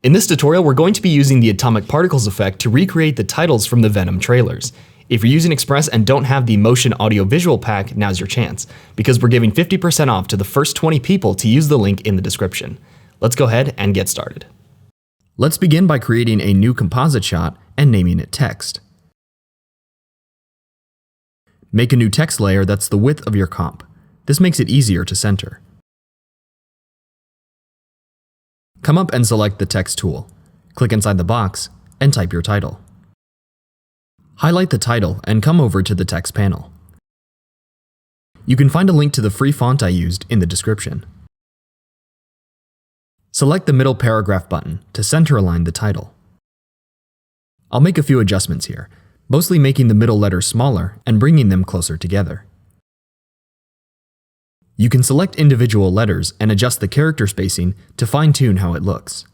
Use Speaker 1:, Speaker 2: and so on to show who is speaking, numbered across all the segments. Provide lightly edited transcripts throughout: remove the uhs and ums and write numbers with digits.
Speaker 1: In this tutorial, we're going to be using the atomic particles effect to recreate the titles from the Venom trailers. If you're using Express and don't have the motion audio visual pack, now's your chance, because we're giving 50% off to the first 20 people to use the link in the description. Let's go ahead and get started. Let's begin by creating a new composite shot and naming it text. Make a new text layer that's the width of your comp. This makes it easier to center. Come up and select the text tool. Click inside the box and type your title. Highlight the title and come over to the text panel. You can find a link to the free font I used in the description. Select the middle paragraph button to center align the title. I'll make a few adjustments here, mostly making the middle letters smaller and bringing them closer together. You can select individual letters and adjust the character spacing to fine-tune how it looks.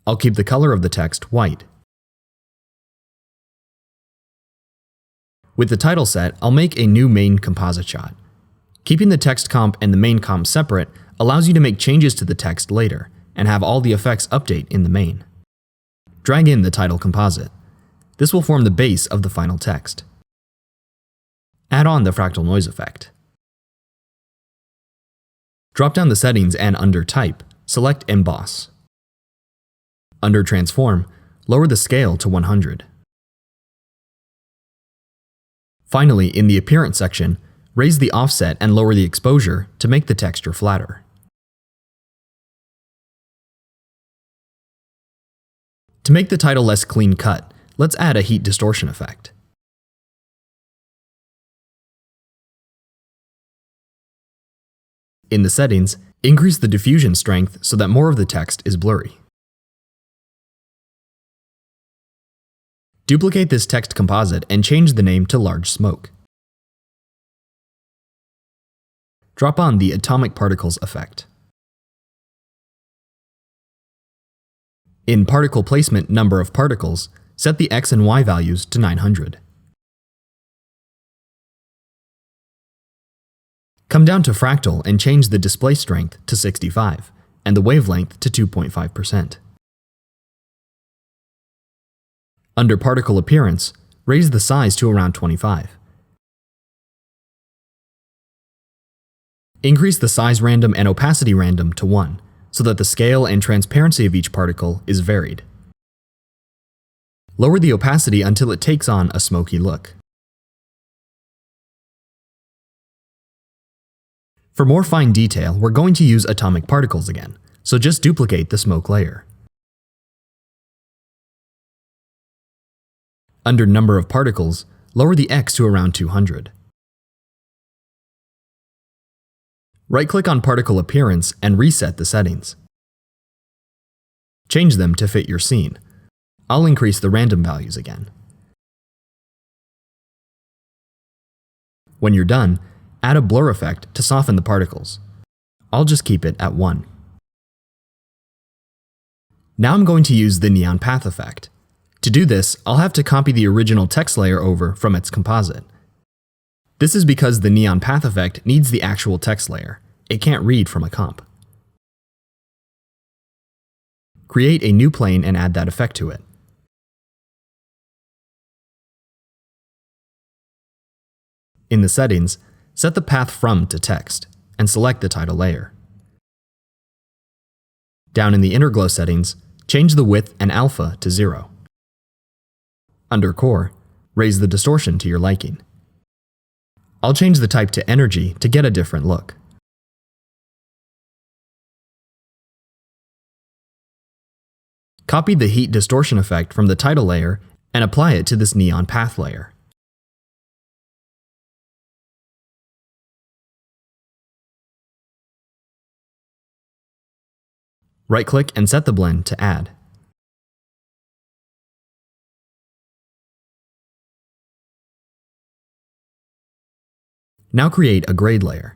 Speaker 1: I'll keep the color of the text white. With the title set, I'll make a new main composite shot. Keeping the text comp and the main comp separate allows you to make changes to the text later and have all the effects update in the main. Drag in the title composite. This will form the base of the final text. Add on the fractal noise effect. Drop down the settings and under Type, select Emboss. Under Transform, lower the scale to 100. Finally, in the Appearance section, raise the offset and lower the exposure to make the texture flatter. To make the title less clean cut, let's add a heat distortion effect. In the settings, increase the diffusion strength so that more of the text is blurry. Duplicate this text composite and change the name to Large Smoke. Drop on the Atomic Particles effect. In Particle Placement Number of Particles, set the X and Y values to 900. Come down to Fractal and change the display strength to 65 and the wavelength to 2.5%. Under Particle Appearance, raise the size to around 25. Increase the size random and opacity random to 1 so that the scale and transparency of each particle is varied. Lower the opacity until it takes on a smoky look. For more fine detail, we're going to use atomic particles again, so just duplicate the smoke layer. Under Number of Particles, lower the X to around 200. Right-click on Particle Appearance and reset the settings. Change them to fit your scene. I'll increase the random values again. When you're done, add a blur effect to soften the particles. I'll just keep it at 1. Now I'm going to use the neon path effect. To do this, I'll have to copy the original text layer over from its composite. This is because the neon path effect needs the actual text layer. It can't read from a comp. Create a new plane and add that effect to it. In the settings, set the path from to text and select the title layer. Down in the inner glow settings, change the width and alpha to 0. Under Core, raise the distortion to your liking. I'll change the type to Energy to get a different look. Copy the heat distortion effect from the title layer and apply it to this neon path layer. Right-click and set the blend to Add. Now create a grade layer.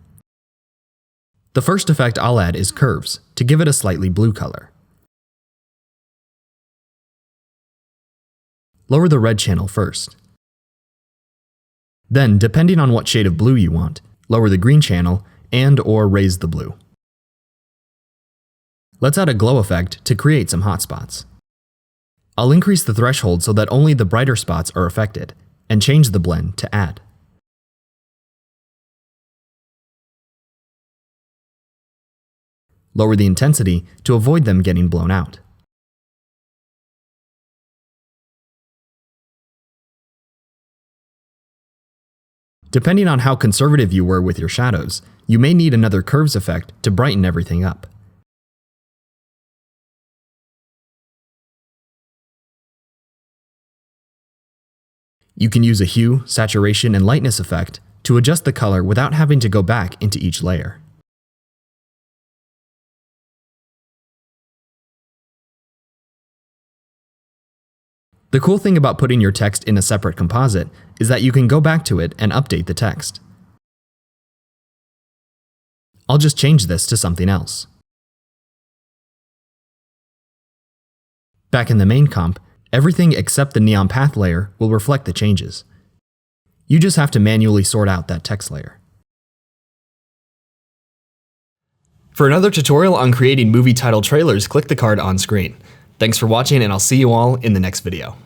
Speaker 1: The first effect I'll add is Curves to give it a slightly blue color. Lower the red channel first. Then, depending on what shade of blue you want, lower the green channel and/or raise the blue. Let's add a glow effect to create some hotspots. I'll increase the threshold so that only the brighter spots are affected, and change the blend to add. Lower the intensity to avoid them getting blown out. Depending on how conservative you were with your shadows, you may need another curves effect to brighten everything up. You can use a hue, saturation, and lightness effect to adjust the color without having to go back into each layer. The cool thing about putting your text in a separate composite is that you can go back to it and update the text. I'll just change this to something else. Back in the main comp, everything except the neon path layer will reflect the changes. You just have to manually sort out that text layer. For another tutorial on creating movie title trailers, click the card on screen. Thanks for watching, and I'll see you all in the next video.